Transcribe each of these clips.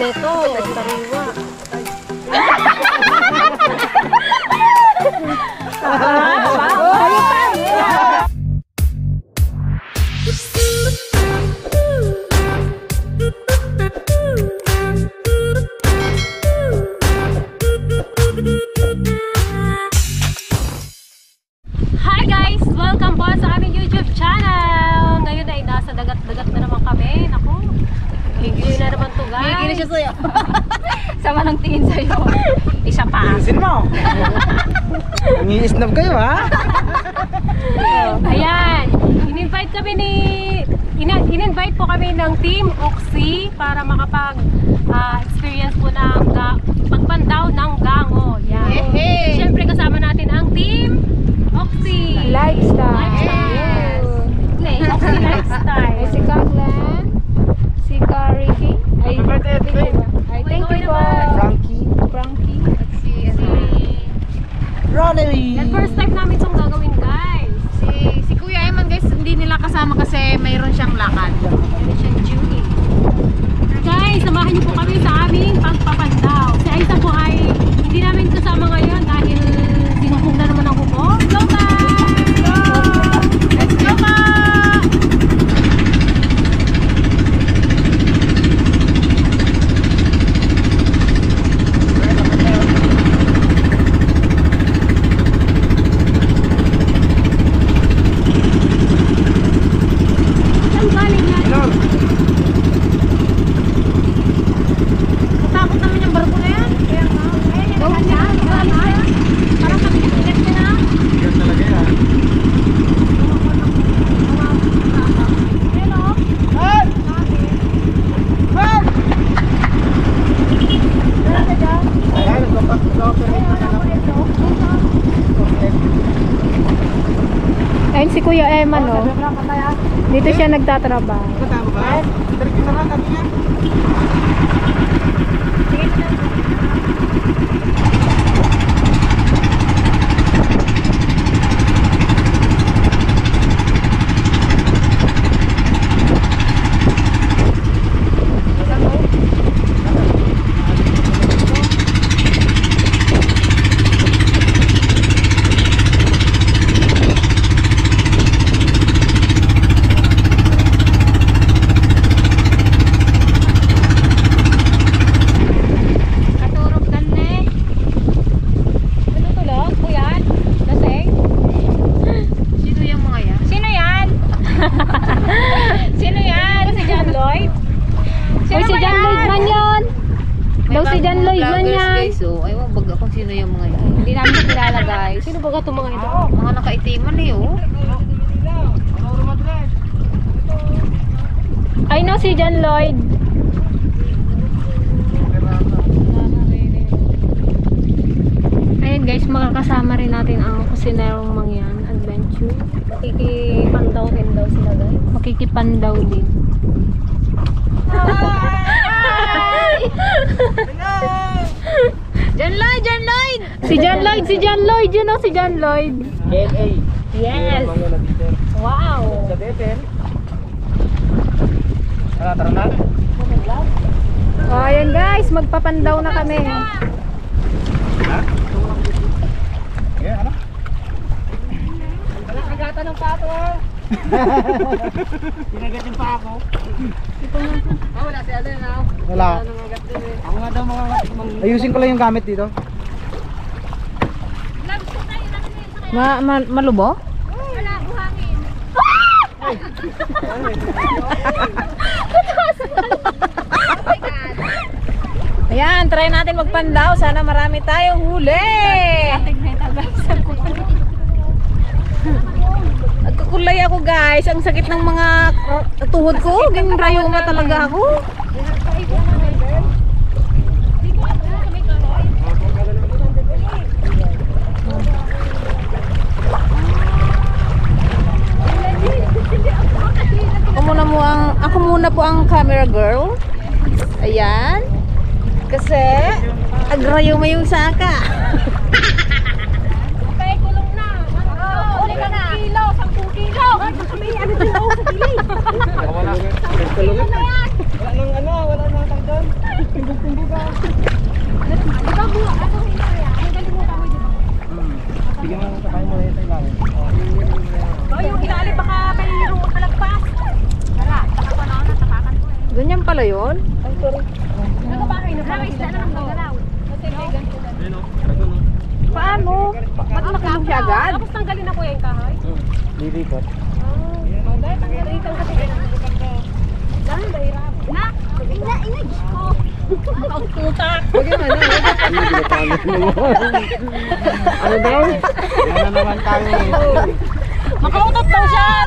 nito. Sariwa. Hi guys! Welcome po sa aming YouTube channel! Ngayon ay nasa dagat-dagat na naman kami. Naku, higil na naman to guys. Higil na siya sa'yo. Sama ng tingin sa'yo. Isa pa. Isin mo! Nangi-snap kayo ha? Ayan, in-invite kami in-invite po kami ng Team Oxy para makapag-experience po ng pagpandaw ng gango. Yan. Siyempre kasama natin ang Team Oxy Lifestyle. Yes. Oxy Lifestyle. Si Carla. Si Ricky. Ay, thank you po. Frankie. At si Ronnie! And first time namin itong gagawin guys. Si Kuya Eman guys, hindi nila kasama kasi mayroon siyang lakad. Meron siyang duty. Guys, samahan niyo po kami sa aming pagpapandaw. Si Aiza po ay hindi namin kasama ngayon dahil sinumpong na naman ang hubo. Go guys! Go! Let's go pa! Saan galing yan? Katakot naman yung barko na yan. Kaya nga. Ayan yung kanya. Parang kami nasigat niya na. Sigat talaga yan. Hello? Ayan, nagpapak-locker rin na lang. Ayun si Kuya Eman, no? Dito siya nagtatrabaho. Kasama ba? Diretso na lang kami yan. Katurog ka na eh. Ano tulog? Kuyan? Lasing? Sino yung mga yan? Sino yan? Sino yan? Si John Lloyd? Sino si John Lloyd man yun? Daw si John Lloyd man yan. Guys, oh. Ay, wag baga kung sino yung mga yan. Hindi namin kilala guys. Sino ba itong mga ito? Mga nakaitiman eh, oh. I know si John Lloyd. Ayun guys, makakasama rin natin ang kusinerong mangyan adventure. Makikipandaw din daw sila guys. Makikipandaw din. John Lloyd! John Lloyd! Si John Lloyd, si John Lloyd, yun o si John Lloyd. KLA. Yes! Wow! Sa Bethel. Tara na. O ayan guys, magpapandaw na kami. Ha? Ano? Nakagata ng pato. Pinagatin pa ako. Wala si Alden na. Wala. Nangagat din eh. Ako nga daw mga... Ayusin ko lang yung gamit dito. Malubo? Wala, buhangin. Ayan, try natin magpandaw. Sana marami tayong huli. Nagkukulay ako guys. Ang sakit ng mga tuhod ko. Ging rayuma talaga ako. Ako muna po ang camera girl. Ayan. Kasi agrayo mo yung saka. Okay, kulong na. Uli ka na. 10 kilo. Kami, ano din ako sa gilid. Wala. Wala nang ano, wala nang tagdan. pala yun? Nagbabahay na pala. Isla na lang gagalaw. Paano? Ba't nakilong siya agad? Tapos tanggalin na kuya yung kahoy. Lilipat. Dahil tanggalin ka kasi. Dahil dahirap. Na! Ina-inag ko! Ang tutak! Ano daw? Ano naman tayo eh. Makautot daw siya!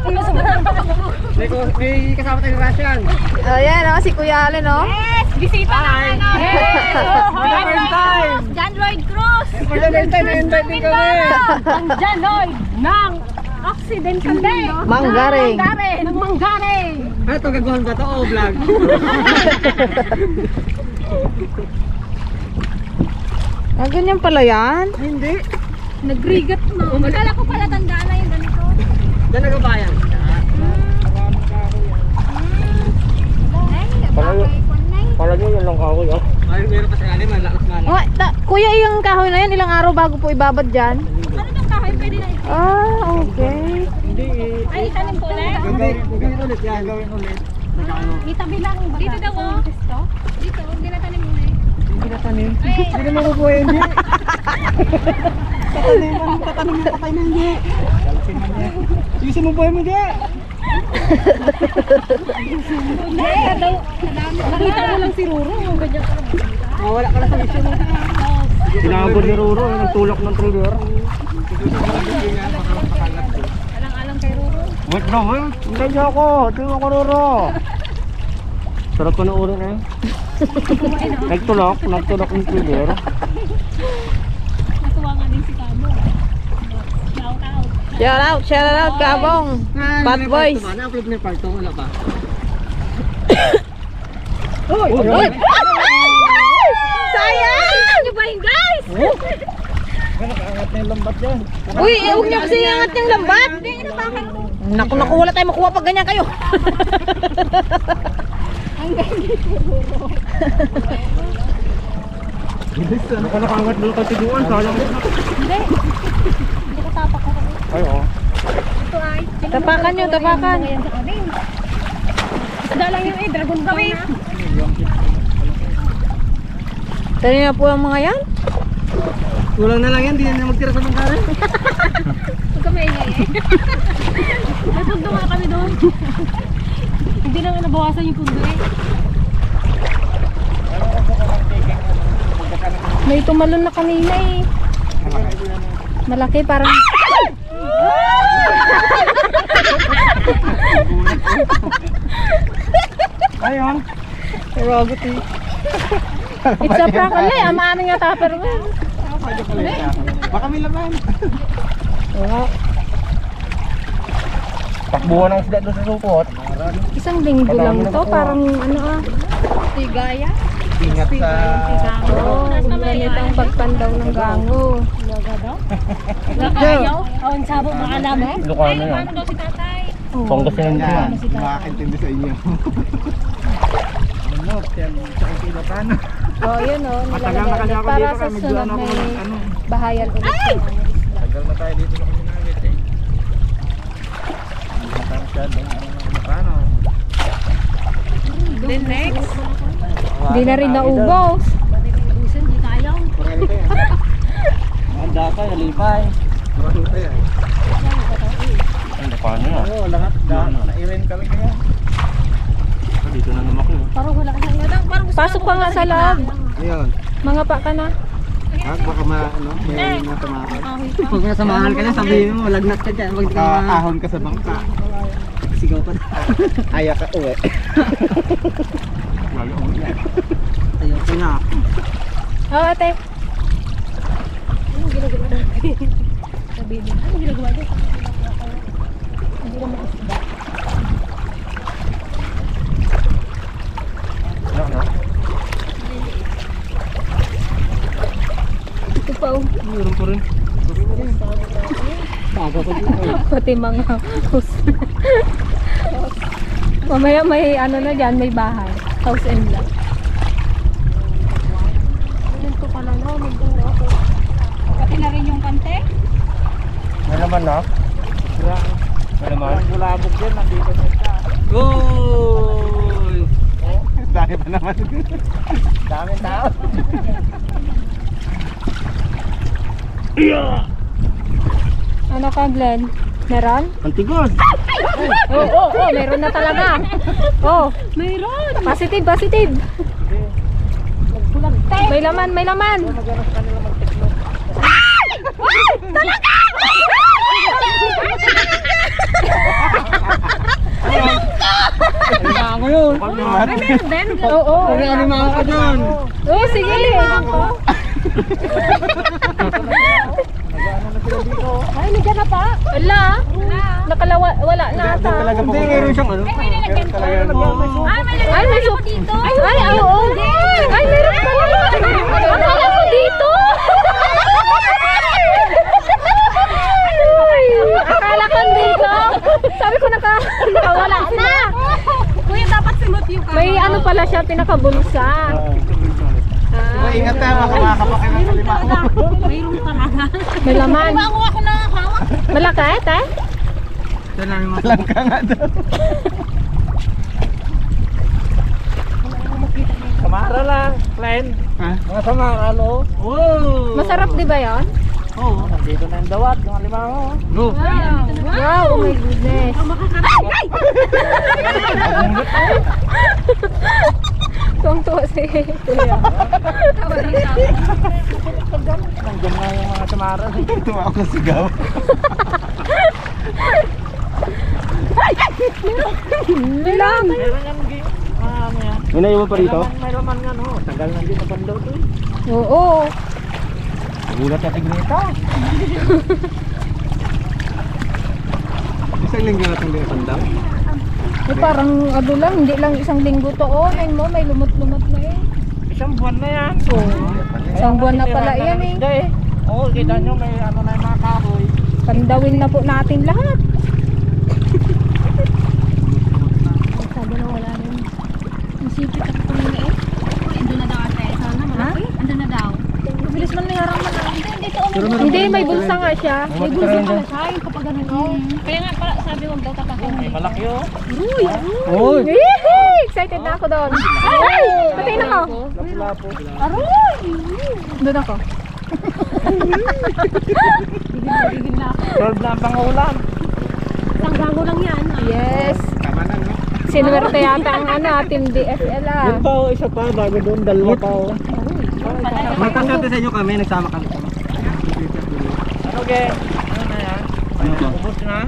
May kasama tayo ng Russian. Ayan, si Kuya Allen, no? Yes! Bisita na na! Yes! For the first time! John Lloyd Cruz! For the first time, na-invite din kami. Ang John Lloyd ng Occidental Day! Manggaring. Ng Manggaring! Ano ito, gagawin ba ito o vlog? Ganyan pala yan? Hindi. Nagrigat na. Magkala ko pala tandaan na yung ganito. Diyan nagabayan. Pala nyo yun lang kahoy ah. Ay, meron pa sa alim, malakas nga lang. Oh, kuya, yung kahoy na yan, ilang araw bago po ibabad dyan? Ano yung kahoy? Pwede na ito. Okay. Hindi eh. Ay, itanim ko ulit. Gagawin ulit yan. Gagawin ulit. Itabi lang. Dito daw oh. Dito, ginatanim mo eh. Hindi na tanim. Hindi na makukuha hindi. Tatanim na patay na hindi. Galasin man niya. Yusin mo po yung hindi. Nakita mo lang si Ruro. Ganyan ka naman. Wala ka na sa mission mo. Sinabod ni Ruro, nagtulak ng trailer. Alang-alang kay Ruro. Wait na, wait. Hindi niyo ako. Tingnan ko Ruro. Sarap pa na ulo na eh. Nagtulak ng trailer. Natuwa nga din si Cabo. Shout out. Shout out, Kabong. Bad boys. Na-upload na yung part 2, wala pa. Uy! Sayang! Ano ba yun guys? Nakaangat na yung lambat yan. Uy, huwag niyo kasi iangat yung lambat. Naku, wala tayo makuha pag ganyan kayo. Ano ka nakaangat doon katiguan? Sayang. Hindi ko tapak ako. Ay, oo. Ito ay. Tapakan nyo, tapakan. Ngayon sa amin. Isda lang yung dragon gawin. Tari na po ang mga yan. Kulang na lang yan, di na magtira sa mangkarin. Huwag ka maingay eh. May pundo nga kami doon. Hindi na nga nabawasan yung pundo eh. May tumalon na kanina eh. Malaki parang... Ayun. Rogot eh. It's a prank. Ano eh, amaano nga tupper mo. Baka may laman. Takbuhan ng isda doon sa supot. Isang linggo lang to, parang ano ah. Tigaya. Ingat sa... Oo, ganito ang pagpandaw ng gango. Nakayaw? O, ang sabo mga alam eh. Ilocano yan. Ano daw si tatay? Pangasinan yan. Makakintindi sa inyo. Ano? Sa Ilocano. Oo, yun o. Matagal na kanya ako Para dito sa kami. sunod Ano? may bahayan ulit. Tagal na tayo dito na kami namit eh. Hindi na tayo masyadong Ilocano. Then next. Hindi na rin naubos. Busan, di kayaw. Marami tayo. Handa ka, nalipay. Marami tayo. Ilocano yan. Oo, lahat. Nairin kami kaya. Dito na naman ako. Parang wala ka siyang parang gusto Pasok pa nga sa loob. Ayun. Mga pa ka na. Baka may natamaan. Pag nasamahan ka na, sabihin mo, lagnat ka dyan. Ahon ka sa bangka. Sigaw pa na. Ayaw ka uwi. Ayaw ka na. Oo, ate. Anong ginagawa natin? Sabihin mo, anong ginagawa natin? Hindi na makasda. Ano? Ito pa oh. Meron pa rin. Taga ko dito. Pati mga house. Mamaya may ano na dyan, may bahay. House and lot. Ganito pala no, magduro ako. Pati na rin yung kante? May laman na? May laman? Bulabog din, nandito na siya. Goy! Dami pa naman. Daming tao. Ano ka, Glenn? Meron? Antigos. Oo, meron na talaga. Oh, Mayroon! positive, positive. May laman, may laman. Alimango yun. Oo. May alimango ka dyan. Oo, sige. Ay, nandiyan na pa. Wala. Wala na ata. Hindi, meron siyang ano. Meron talaga yan. Ay, may soup dito. Ay, oo. Ay, meron pala. Akala ko dito. Ay, akala ko dito. Sabi ko nakawala na. Kuya, dapat simot yung kamay. May ano pala siya, pinakabulsa. Ingat tayo, baka makakapakin ng alimango. Mayroon talaga. May laman. Malaki, eh? Ito lang yung malangka nga daw. Samara lang, Glenn. Mga samara, lo. Oh! Masarap di ba yan? Oo. Dito na yung dawat, yung alimango. Go! Wow, oh my goodness. Tuwang-tuwa si Kuya. Nandiyan na yung mga samara. Tuwa ako sigaw. Lang. Meron yung ano yan. May naiwan pa rito? May laman nga no. Tagal na dito pa daw to. Oo. Nagulat ka tigrita. Isang linggo na itong dito daw. Eh, parang ano lang, hindi lang isang linggo to. Oh, ayun mo, may lumot-lumot na eh. Isang buwan na yan. Isang buwan na pala yan eh. Oo, kita nyo may ano na yung mga kahoy. Pandawin na po natin lahat. Sabi na wala rin. Masipit ako kanina eh. Ando na daw ate. Sana malaki. Ando na daw. Mabilis man nangyarang man lang. Pero Hindi, may bulsa nga siya. May bulsa pala siya. Yung kapag ganun. Kaya nga pala sabi huwag daw tapakan. may malaki oh. Uy! Yee! Excited na ako doon. Ay! Patay na ako. Lapo-lapo. Doon ako. Gigil na ako. 12 na ang pangulam. Isang gago lang yan. Yes. Tama na no? Sinuwerte yata ang ano, Team DFL ah. Yun pa oh, isa pa. Bago doon, dalawa pa oh. May kaserte sa inyo kami, nagsama kami. Ano gen? Ano na yan? Ubus na?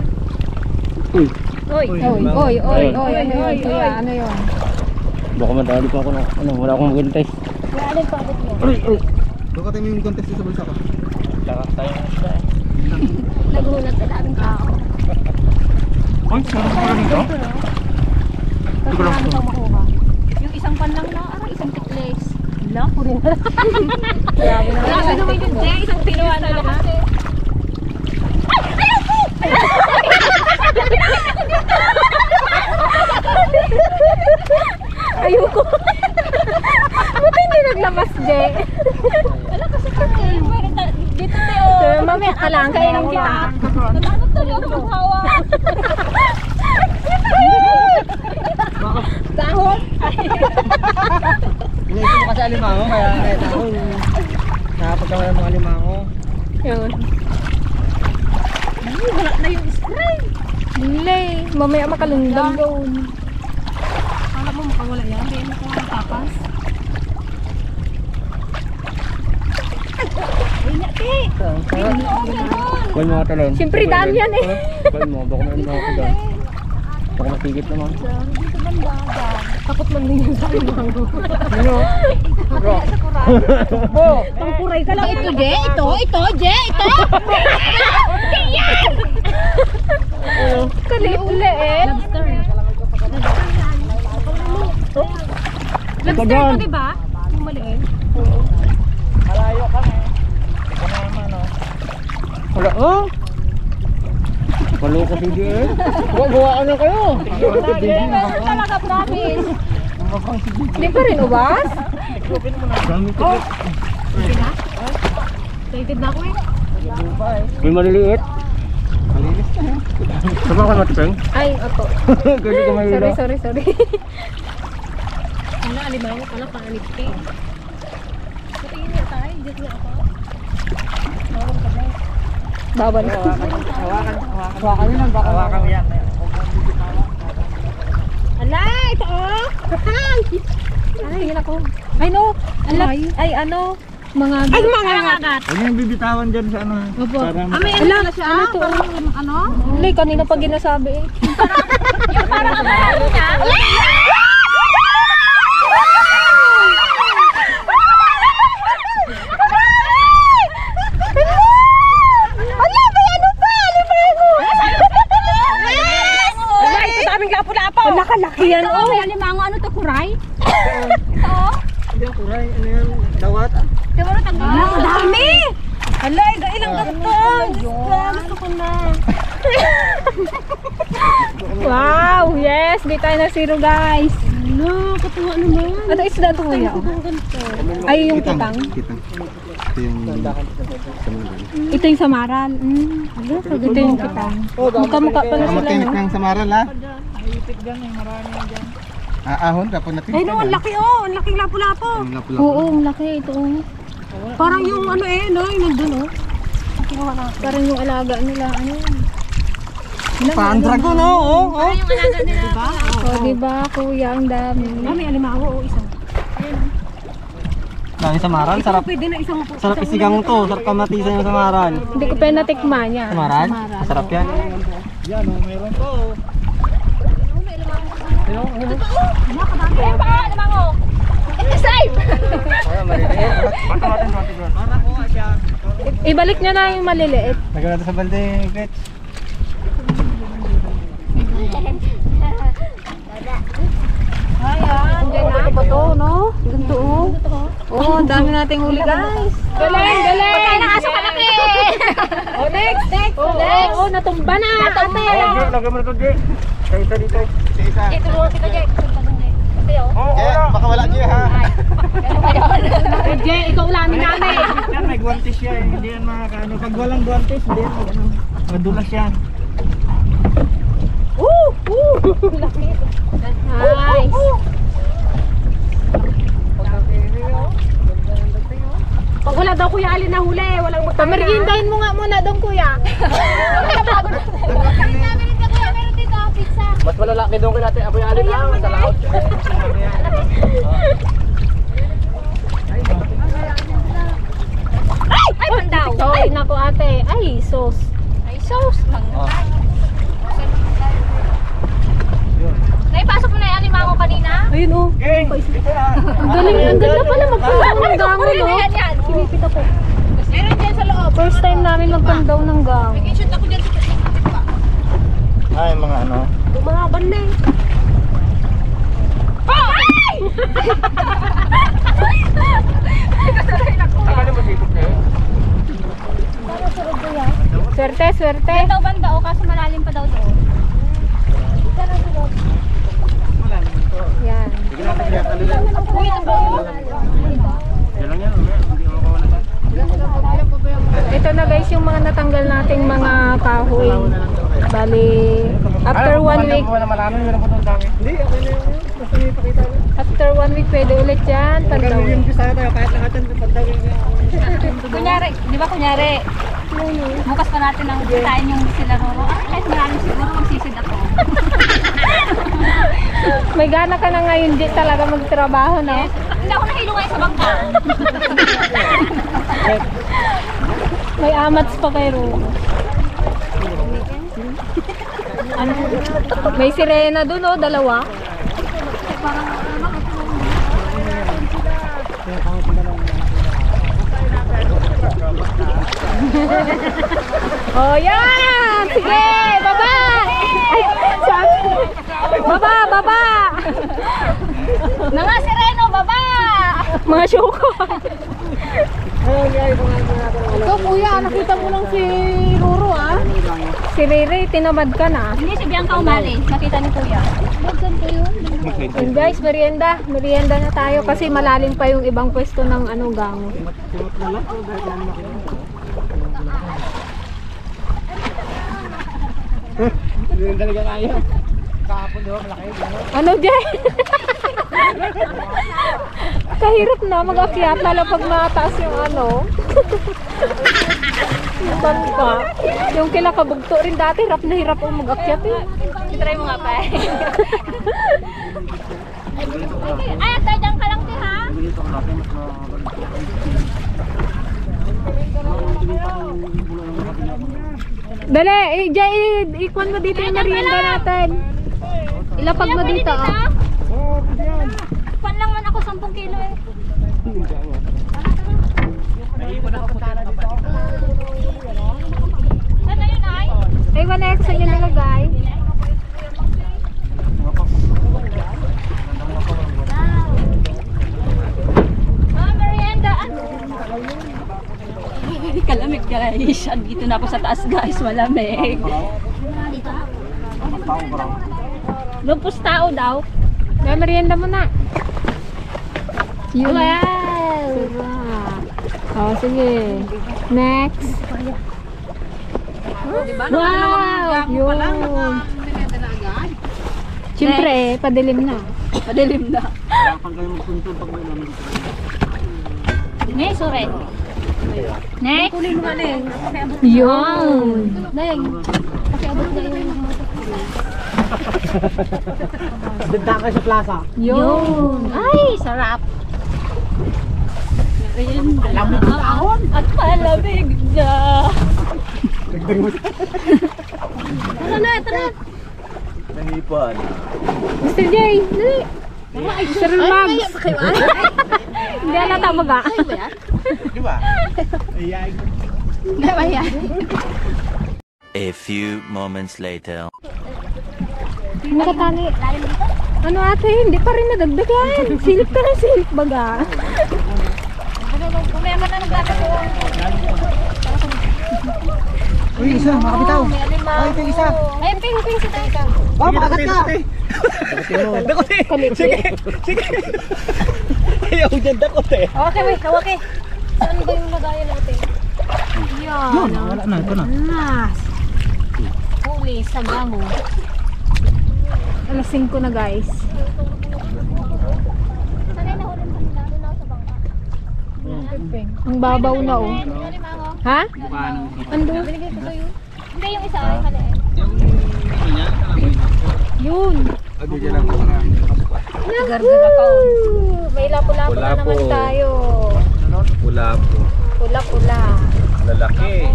Uy. Oy, oy, oy, oy, ano yun, kuya, ano yun? Baka madali pa ako na, ano, wala akong maging test. Alin pa ako mo? Uy, uy. Baka tayo yung contest sa bulsa ko. Tsaka tayo na siya eh. Nagulat na daming tao. Uy, sarap pa rin ito? Tapos marami kang makuha. Yung isang pan lang na, isang tikles. Wala ko rin. Grabe na. Grabe naman yun, Jay. Isang tinuwa na lahat. Ayoko. Ba't hindi naglabas, Jay? Wala kasi kami. Dito tayo. So, mamaya ka lang, kainin kita. Natakot tuloy ako maghawa. Dahon. Inaisip mo kasi alimango, kaya kahit ako nakapagkawa ng mga alimango. Yun. Ay, wala na yung spray. Lay, mamaya makalundang doon. Kala mo makawala yan. Hindi mo kung tapas. Ay, nati. Kuhin mo nga talon. Siyempre dami yan eh. Kuhin mo, baka may alimango ko dyan. Baka masigit naman. Takot man din yung sa limango. Ano? Tangkuray ka lang. Ito, Je. Ito, Je. Ito. Kalit-liit. Lobster. Lobster Ito to, dyan. diba? Yung maliit. Malayo kami. Ito na naman oh. Wala oh. Maloko si Jay. Gawa na kayo. Meron talaga, promise. Hindi pa rin ubas? Dami ko. Excited na ako eh. May maliliit. Malinis ka ha. Sama ka matipeng? Ay, opo. Kasi ka may Sorry. Wala, alimango pala, panganib ka eh. Patingin nga tayo, dyan nga ako. Bawal ka ba? Bawal. Hawakan yun, hawakan mo yan. Alay, ito oh! Ay, tingin ako. Ay no, ay ano, mga ay mga agat. Huwag yung bibitawan dyan sa ano. Opo. Para May ano na siya? Ano to? Ano? Hindi, kanina pa ginasabi eh. Yung parang ano niya? Wala ka laki yan, oh. May alimango, ano to, kuray? Hindi ang kuray. Ano yan? Dawat? Ang dami! Alay, ilang ganito! Gusto ko na. Wow, yes. Di tayo na zero, guys. Ano, katuwa naman. Ano isda to, kuya? Ay, yung kitang. Kitang. Ito yung Ito yung samaran. Ito yung kitang. Mukha-mukha pala sila, Kamatinik no? ng samaran ha. Itik dyan eh. Marami yan dyan. Ahon, dapat natin. Ay no, ang laki oh, ang laking lapu-lapo. Oo, ang laki ito. Oh. Parang yung ano eh, no, yung nandun oh. Kinuha na. Parang yung alaga nila, ano. Pan-dragon oh. Parang yung alaga nila. Diba? O, diba, kuya, ang dami. Ah, may alimango oh, isa. Dami samaran. Sarap. Pwede na isang Sarap isigang to. Sarap kamatisan yung samaran. Hindi ko pa natikman niya. Samaran? Sarap yan. Yan oh, meron to. Ay, baka alimango. Save! Para ko siya. Ibalik niya na yung maliliit. Lagyan natin sa balde, Gretch. Ayan, ito ba to, no? Ganito, oh. Oh, ang dami nating huli, guys. Galing, galing! Patay ng aso kalaki! Oh, next, next, next. Oh, natumba na. Ate. Lagyan mo na ito, Jay. Isa dito. Isa. Itulungan kita, Jay. Baka wala niya ha. Jay, ikaw ulamin namin. Yan, may guwantes siya eh. Hindi yan makakaano. Pag walang guwantes, hindi yan mag-ano. Madulas yan. Nice. Pag wala daw kuya alin na huli, walang magkakaroon. Pameriendahin mo nga muna doon, kuya. Mas malalaki doon kay natin. Apoy alin na. Sa laot. Ay, pandaw! Ay, naku ate. Ay, sos. Ay, sauce! Naipasok mo na yung alimango kanina? Ayun, oh. Gang! Dito na. Ang galing, ang ganda pala magpandaw ng gango, no? Yan. Sinipit ako. Meron dyan sa loob. First time namin magpandaw ng gango. I-shoot ako dyan sa Ay, mga ano. bumaban na eh. Ay! Akala mo sikot na yun? Swerte, swerte. Daw banda o kaso malalim pa daw doon. Yan. Sige natin kaya kalila. Uy, ito ba? Yan lang yan. Hindi ako makawalan. Ito na guys yung mga natanggal nating mga kahoy. Bali, after 1 week, Wala malalim. Meron po doon dami. Hindi, okay na yun. Basta may pakita yun. after 1 week pwede ulit yan, pandaw. Yung Bisaya tayo. Kahit lahat yan. Pagdawin niya. Kunyari, di ba kunyari, bukas pa natin ang bitain yung sila Roro. Ah, kahit maraming siguro magsisid ako. May gana ka na ngayon di talaga magtrabaho, no? Hindi ako nahilo ngayon sa bangka. May amats pa kay Roro. Ano? May sirena dun, oh, dalawa. Oh, yan! Sige! Baba! Ay, baba! Baba! Mga sireno, baba! Mga syoko. Ikaw, kuya, nakita mo lang si Roro, ah. Si Riri, tinamad ka na. Hindi, si Bianca umali. Nakita ni Kuya. And guys, merienda. Merienda na tayo kasi malalim pa yung ibang pwesto ng ano, gango. Hindi talaga kaya. Kahapon doon, malaki. Ano, Jay? Kahirap na mag-akyat, lalo pag mataas yung ano. Yung bangka. Yung kila kabugto rin dati, hirap na hirap ang mag-akyat eh. Try mo nga pa. Ay, ate, dyan ka lang din ha. Dali, ikuan mo dito yung merienda natin. Ilapag mo dito. Pan lang man ako 10 kilo eh. Saan na yun ay? Ay, wala ko sa inyo nilagay. Merienda. Kalamig guys. Dito na ako sa taas guys. Malamig. Lupos tao daw. May merienda mo na. Yun. Wow. Oh, sige. Next. Wow! Yun. Siyempre, padilim na. Madilim na. Pag kayo magpunto pag may namin. Next, ore. Next. Yun. Dagdag kayo sa plaza. Yun. Ay, sarap. Lamig na ahon. At malamig na. Dagdag mo. Tara na, tara. Nangipon. Mr. J, dali. Mr. Mags. Hindi alata maga. Di ba? Ayan. A few moments later. Nakatani. Ano ate, hindi pa rin nadagdagan. Silip ka ng silip baga. Kumema na nagdadagdag. Uy, isa, makapitaw. Ay, ito yung isa. Ay, ping sa tayo. Oh, makagat ka. Dakote. Sige. Ayaw dyan, dakote. Okay, wait, okay. Saan ba yung lagayan natin? Yun, wala na. Ito na. Nas. Huli sa gango. Alas 5 na guys. Sanay na huli sa nila, doon ako sa bangka. Ang babaw na oh. Ha? Ando? Binigay ko sa'yo. Hindi, yung isa ay maliit. Yun. Ano dyan lang po na? Gargara ka. May lapu-lapu na naman tayo. Pula po. Pula-pula. Lalaki.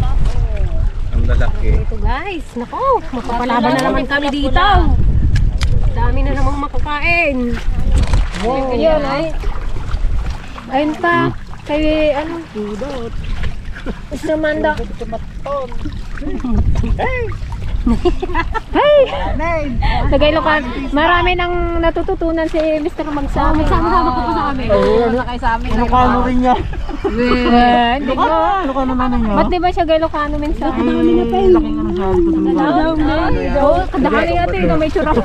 Ang lalaki. Ito guys, nako, mapapalaban na naman kami dito. Dami na namang makakain. Wow. Ayun ay. Ayun pa. Kay ano? Dudot. Mr. Manda. Hey! Tagaylokan. Marami nang natututunan si Mr. Magsama. Magsama-sama ko pa sa amin. Ano ka ano rin niya? Hindi ko. Ano ka naman niya? Ba't di ba siya Gailocano minsan? Laking ano siya dito sa mga. Oo, kadakali natin na may tsura.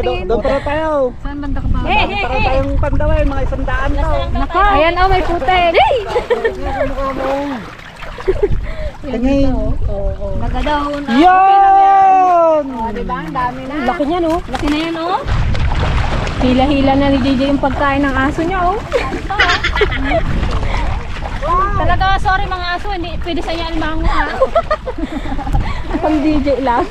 Doon para tayo. Saan banda ka pa? Para tayong pandaway, mga 100 tao. Ayan oh, may putek. Tingin. Nagadahon. Yun! Diba? Ang dami na. Laki niya no? Laki na yan oh. Hila-hila na ni JJ yung pagkain ng aso niya oh. Talaga, sorry mga aso, hindi pwede sa inyo alimango ha. Pang DJ lang.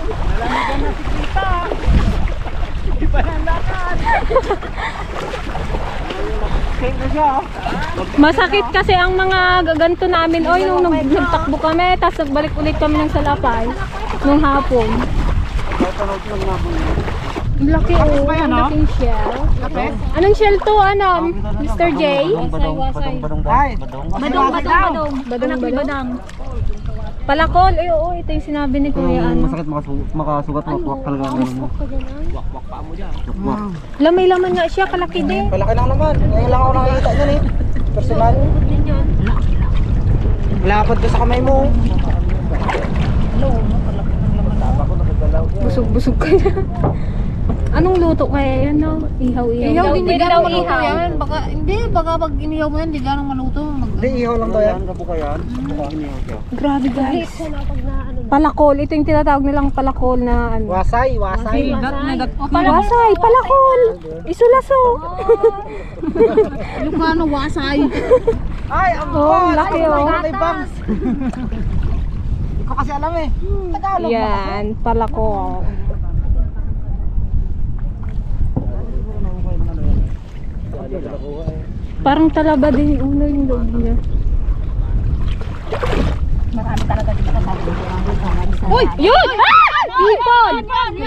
Masakit kasi ang mga gaganto namin. Oy, nung nagtakbo kami, tapos nagbalik ulit kami ng Salapay nung hapon. Ang laki oh, ang laking shell. Anong shell to, ano, Mr. J? Ay! Badong. Palakol, eh oo, ito yung sinabi ni Kuya ano. Masakit makasugat, makwak talaga. Wakwak. Lamay-laman nga siya, kalaki din. Palaki lang naman. Ngayon lang ako nakikita niyan eh. Personal. Lapad ka sa kamay mo. Busog-busog ka na. Anong luto kaya yan, no? Ihaw-ihaw. Ihaw, hindi Pwede ganang daw maluto ihaw. yan. Baka pag inihaw mo yan, hindi ganang maluto. Hindi, ihaw lang daw yan. Kabuka yan. Buka inihaw siya. Grabe guys. Pag na ano Palakol. Ito yung tinatawag nilang palakol na ano. Wasay, wasay. Wasay, palakol. Isulaso. Ilocano, wasay. Ay, ang Oh, laki oh. May bangs. Hindi ko kasi alam eh. Tagalog. Yan, palakol. Parang talaba din yung ulo yung loob niya. Marami talaga dito sa tabi. Uy! Yun! Ipon!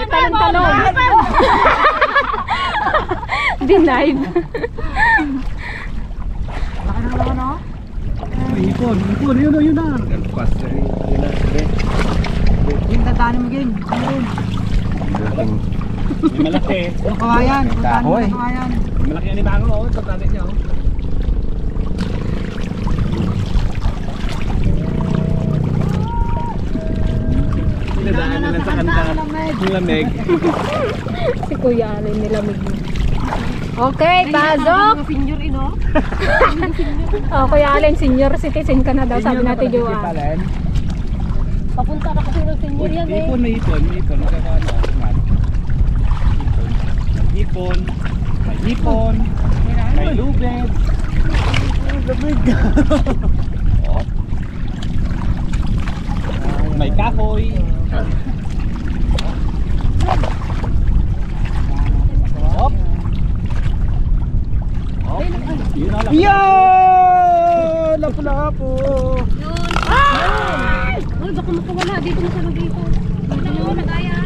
Talon-talon. Denied. Ipon, ipon, yun na. Nagpas na rin. Yun na. Yung tatanim mo game. Malaki. Yung kawayan. Kahoy. Kawayan. Malaki yan ni Bango. Oh. Ito tabi niya. Oh. Pinadaan na lang sa kanta. Yung lamig. Si Kuya Allen nilamig mo. Okay, pasok! Senior ino. Oh, Kuya Allen, senior citizen ka na daw, sabi natin Joanne. Papunta na kasi ng senior yan eh. Ipon, may ipon. May ipon. Nagkakaano. Ipon. May ipon. May lubid. Oh. May kahoy. Hop. Hop. Yun na lang. Yan! Lapu-lapu. Uy, baka makawala. Dito mo sa dito. Dito mo, nagaya.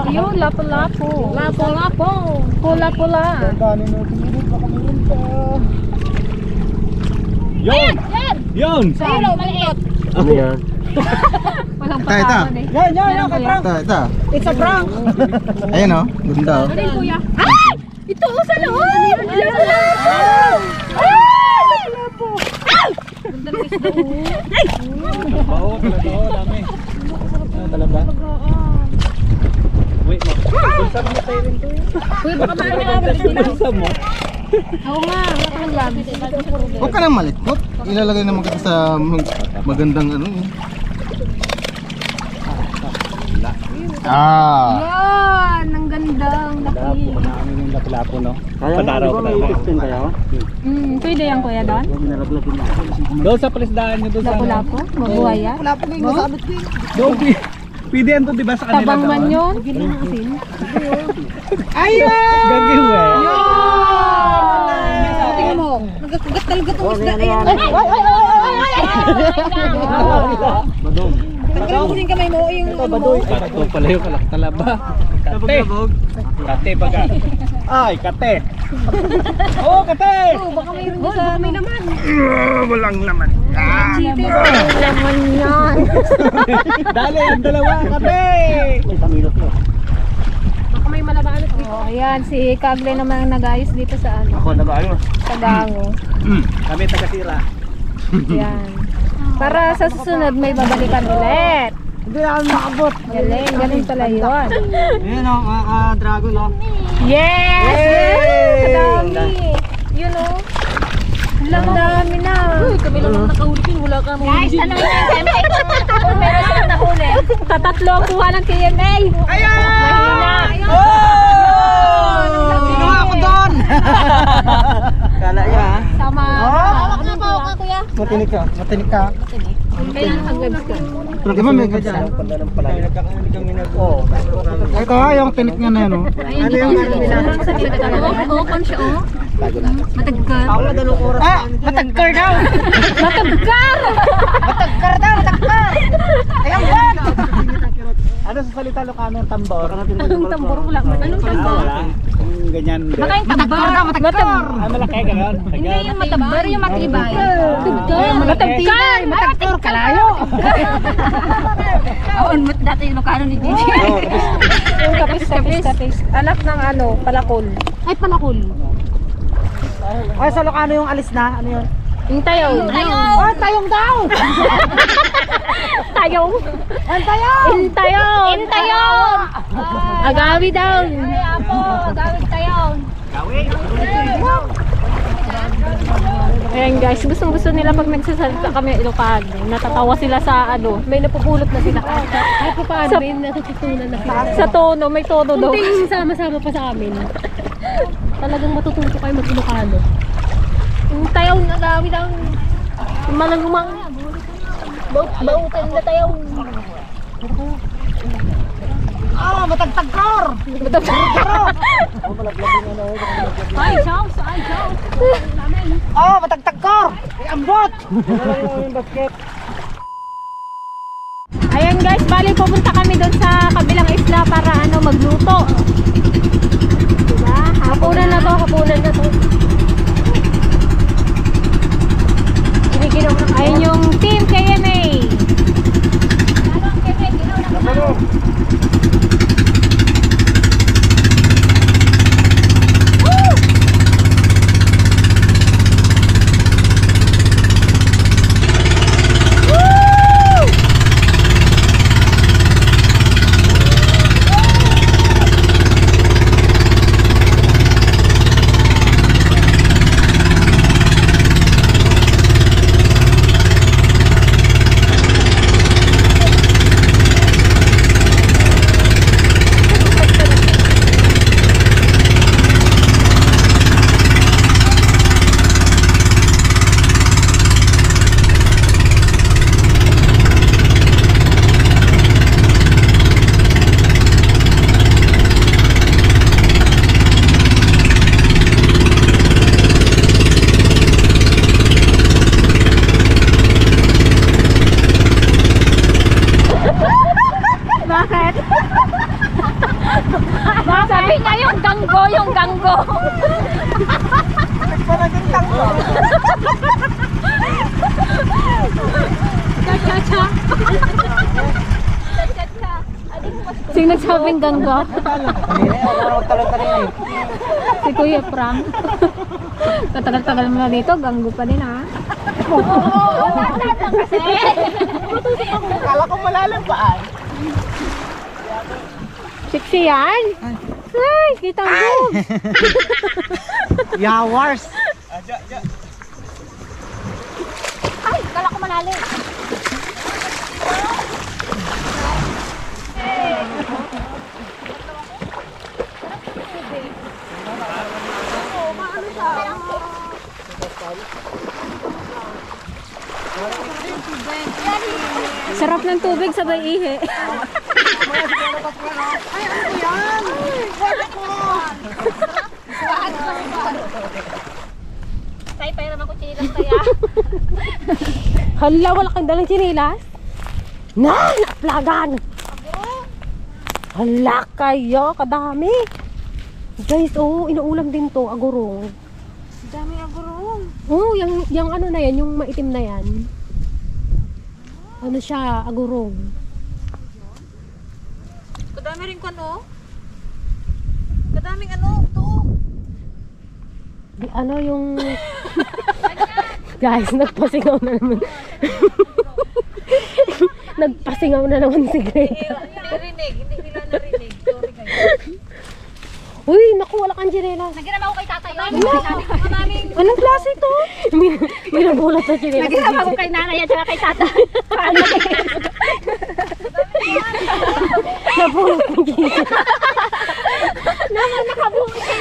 Yun, lapo-lapo. Lapo-lapo. Pula-pula. Dami na tumulog. Baka mayroon pa. Yun! Yun! Sa'yo, maliit. Ano yan? Walang Tayo, ta. pakawan eh. Yan, Meron, kay Kuya? Frank. Ito. It's a prank. Ayan o. Ganda o. Ano yun, Kuya? Ito, sa loob! Bao, kalabao, dami. Ano talaba? Wait mo. Bulsa mo tayo rin to eh. Uy, baka makawala. Bulsa mo? Oo nga, wala ka ng gloves. Huwag ka nang malitkot. Ilalagay naman kita sa magandang ano eh. Yan, ang gandang laki. Ano yung lapu-lapu no? Kaya Padaraw, ipin kayo. Pwede yan, Kuya, doon? Nalaglasin na. Doon sa palisdaan nyo doon sa Lapo-lapo? Mabuhay yan? Wala po kayo masabit ko eh. Doon, pwede yan to diba sa kanila Tabang man yun? Ayun! Gagiwe. Tingnan mo, nagkagat talaga itong isda. Ayan. Badong. Tanggalin mo din kamay mo. Yung ano mo. Ito pala yung talaba. Kate. Kate baga. Ay, kate. Oh, kate! Oh, baka mayroon doon sa may naman. Walang laman. Laman yan. Dali, ang dalawa, kate! May tamilot mo. Baka may malabanos dito. Oh, ayan, si Kagle naman ang nag-ayos dito sa ano, Ako nag-ayos. sa Gango. Kami taga-sira. Yan. Para sa susunod may babalikan ulit. Hindi na kami makabot. Galing pala yun. Ayan o, mga ka-dragon o. Yes! Kadami! Yun o. Ang dami na. Kami lang ang nakahuli. Wala ka mo. Guys, ano yun? Siyempre, kung meron silang nahuli. Tatatlo ang kuha ng TMA. Ayan! Mahina. Oh! Kinuha ko doon! Kala niya ha? Sama. Hawak na pa ka, kuya. Matinik ka, matinik ka. Kailan hanggang ka? Di ba may ganyan? Nagkakaroon kami Oo. Ito ha, yung tinik niya na yun o. Ano yung ano nila? Open siya, oh. Matagkar. Ah! Matagkar daw! Matagkar! Matagkar daw! Matagkar! Ayan ba? Ano sa salita Ilocano? Tambor? Anong tambor? Wala. Anong tambor? Yung ganyan. Baka yung matagkar daw, matagkar. Ah, malaki gano'n. Hindi yung matagkar, yung matibay. Matagkar. Matagkar! Matagkar! Kalayo! Oo, dati yung Ilocano ni Gigi. Yung kapis. Anak ng ano, palakol. Ay, palakol. Ay, sa Ilocano yung alis na? Ano yun? Yung tayaw. Ah, tayong daw! Tayaw. Ang tayong! Intayaw. Intayaw. Agawi daw. Ay, apo. Gawin tayaw. Gawi. Ayan guys, gustong-gusto nila pag nagsasalita kami Ilocano. Natatawa sila sa ano, may napupulot na sila. Kahit pa paano, may natututunan na sila. Sa tono, may tono daw. Kunting sama-sama pa sa amin. Talagang matututo kayo mag-Ilocano. Yung tayaw na dami lang. Yung malangumang. Bautan na tayaw. Matagtagkor! Ay, Charles! Ay, Charles! Matagtagkor! Ambot! Ayan guys, bali pupunta kami doon sa kabilang isla para ano magluto. Diba? Hapunan na to. Ayun yung team KMA. Sabi niya yung ganggo. Cha-cha-cha. Sino nagsabing ganggo? Si Kuya Frank. Katagal-tagal mo na dito, ganggo pa din ha. Kala ko malalim pa ay. Sexy yan? Ay, kita mo. Yawars! Ay, kala ko malalim. Sarap ng tubig sabay ihi. Tay, pairam ako chinilas kaya. Hala, wala kang dalang chinilas? Naplagan! Hala kayo, kadami. Guys, inuulam din to, agurong. Dami agurong. Yung ano na yan, yung maitim na yan. Ano siya, agurong. Kadami rin ko no? Kadaming ano, to. Ano yung... Guys, nagpasingaw na naman. Nagpasingaw na naman si Greta. Hindi nila narinig. Sorry kayo. Uy, naku, wala kang chinelas. Nagiram ako kay tatay. Anong klase ito? May nabulat sa chinelas. Nagiram ako kay nanay at saka kay tatay. Paano kayo? Nabulat ng chinelas. Naman nakabuo siya.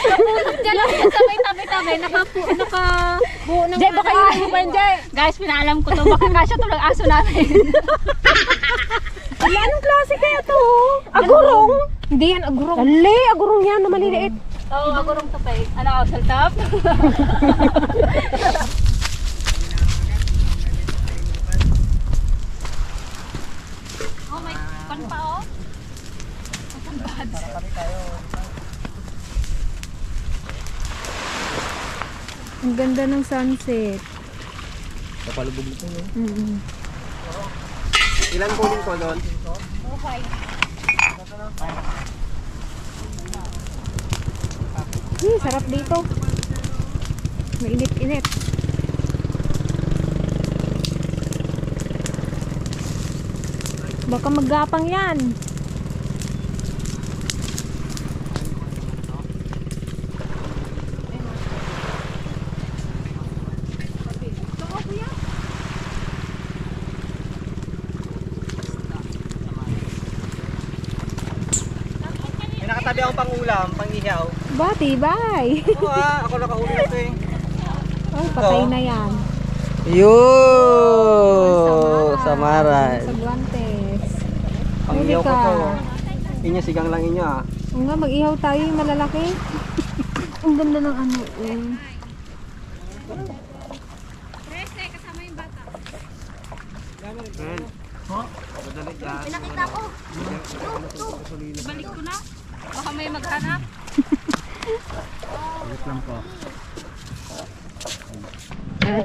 Nakabuo dyan lang sa may tabi-tabi. Nakabuo ng Jay, baka yun mo ba yun, Jay? Guys, pinaalam ko to. Baka nga siya ito ng aso namin. Wala, anong klase kaya ito? Agurong? Hindi yan, agurong. Ali, agurong yan na maliliit. Oo, agurong to pa eh. Ano, saltap? Oh, may pan pa oh. Ang ganda ng sunset. Kapalubog nito. Mm-hmm. Ilan kunin ko doon? Sarap dito. Mainit-init. Baka maggapang yan. Baka di akong pangulam, pangihaw. Bye. Oo ako nakahuli na ito eh. Oh, patay na yan. Yun! Samaran. Sa Guantes. Pangihaw ko Huli to. ka. Inyo, sigang lang inyo ah. Oo nga, mag-ihaw tayo yung malalaki. Ang ganda ng ano eh. Pinakita ko. Balik ko na. Baka may maghanap.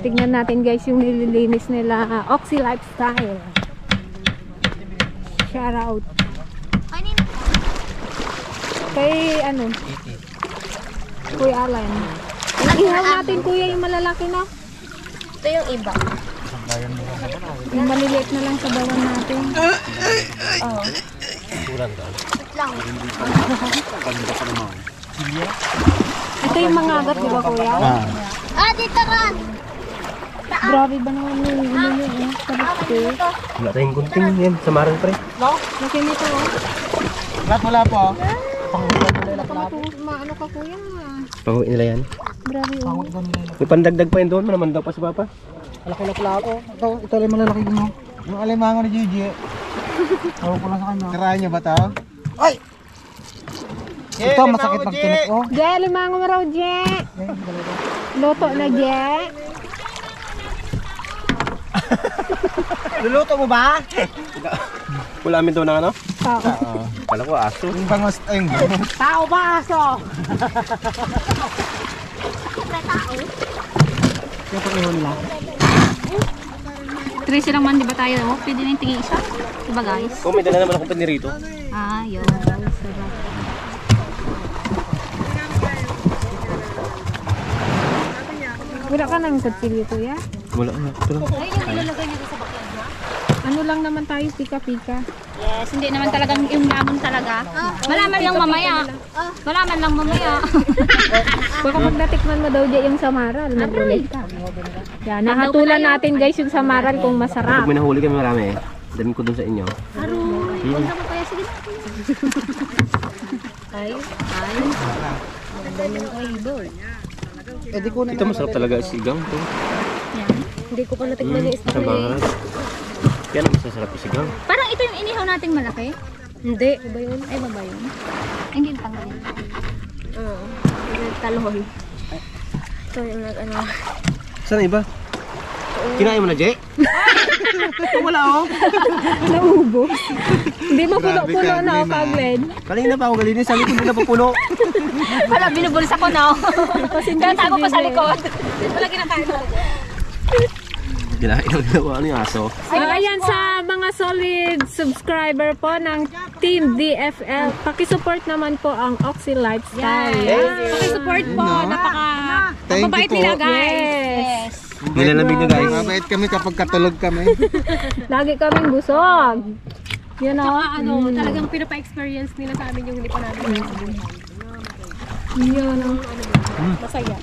Tignan natin guys yung nililinis nila. Oxy Lifestyle. Shout out. Kay ano? Kuya Alan. Ihaw natin kuya yung malalaki na. Ito yung iba. Yung maliliit na lang sa bawan natin. Ito yung mga agat, di ba kuya? Ah, dito ron. Grabe ba naman yung ano nyo eh? Sabit eh. Wala tayong gunting yan, samaran pre. Laki nito oh. Lahat wala po. Baka maano ka kuya. Panguin nila yan. Grabe oh. May pandagdag pa yun doon, naman daw pa si Papa. Malaki na pala ako. Ito lang malalaki mo. Yung alimango ni Gigi. Tawag ko lang sa kanya. Tirahan niya ba ito? Ay! Ito masakit magtunog ko. Je, limango mo raw, Je. Luto na, Je. Luluto mo ba? Wala amin doon ng ano? Oo. Kala ko aso. Yung bangos ay yung bangos. Tao ba, aso? Yung pag-ihon lang. 13 lang man, di ba tayo? Oh, pwede na yung tingin isa. Diba guys? Oh, may dala naman akong panirito. Ah, yun. Sarap. Wala ka ng kutsilyo, kuya? Wala na. Ito lang. Ano lang naman tayo, pika-pika. Yes, hindi naman talagang yung lamon talaga. Malaman lang mamaya. Malaman lang mamaya. Baka pag natikman mo daw, Je, yung samaral, mag-ulit ka. Yan, nahatulan natin guys yung samaral kung masarap. Pag may nahuli kami marami eh. Dami ko doon sa inyo. Aroy. Huwag naman kaya. Sige na. Ito masarap talaga sigang to. Hindi ko pa natikman yung isda. Samaran. Kaya naman masasarap yung sigang. Parang ito yung inihaw nating malaki. Hindi. Iba yun. Ay, baba yun. Ay, hindi tanga yun. Oo. Talon. Ito yung ano. Saan iba? Kinain mo na, Je? Wala oh. Naubos. Hindi mo puno-puno na ako, Paglen. Kanina pa ako galinis. Sa likod hindi na pupuno. Wala, binubulsa ko na. Tatago pa sa likod. Wala kinakain mo. Kinain mo na ano yung aso. Ayan sa mga solid subscriber po ng Team DFL. Pakisupport naman po ang Oxy Lifestyle. Pakisupport po. Napaka-mabait nila, guys. Yes. Nilalamig na guys. Mabait kami kapag katulog kami. Lagi kaming busog. Yun o. Saka talagang pinapa-experience nila sa amin yung hindi pa namin. Yun o. Masaya.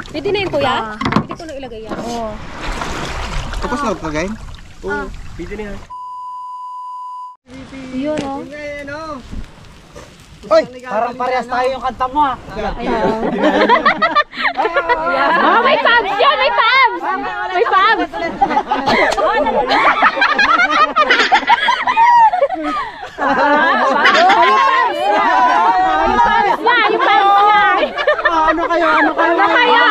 Pwede na yun, kuya? Pwede ko na ilagay yan. Tapos na ito guys? Oo. Pwede na yan. Yun o. Hoy! Parang parehas tayo yung kanta mo ha. Oh, may pubs yan! May pubs! May pubs! Ano kayo? Ano kayo? Ano kayo?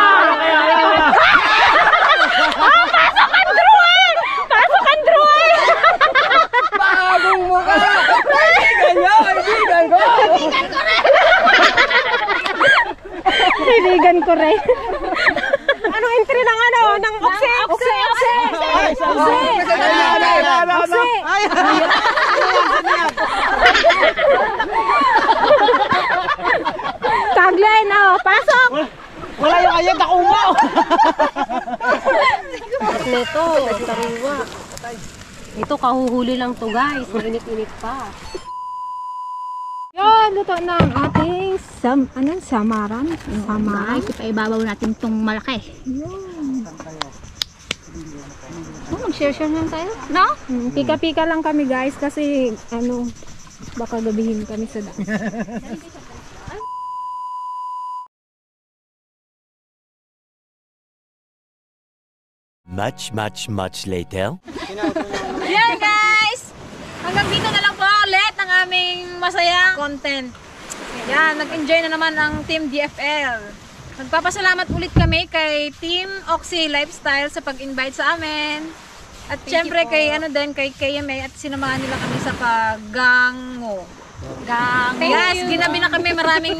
Oh, pasok ang druid! Pasok ang druid! Bagong mukha! Kaibigan nyo! Kaibigan ko! Kaibigan ko rin. Anong entry ng ano? Ng Oxy! Oxy! Oxy! Tagline o, pasok! Wala yung ayun, nakuha! Ito, sariwa. Ito, kahuhuli lang to, guys. Mainit-init pa. Yun, luto ng ating samaran. Ay, ipaibabaw natin itong malaki. Oh, mag-share-share lang tayo. No? Pika-pika lang kami guys kasi Baka gabihin kami sa daan. Much later. Yan guys! Hanggang dito na lang po ulit ang aming masayang content. Yan, nag-enjoy na naman ang Team DFL. Nagpapasalamat ulit kami kay Team Oxy Lifestyle sa pag-invite sa amin. At syempre kay kay KMA at sinamahan nila kami sa paggango. Yes, ginabi na kami maraming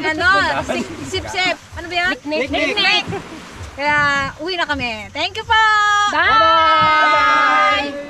sip-sip. Ano ba yan? Picnic. Kaya uwi na kami. Thank you po! Bye!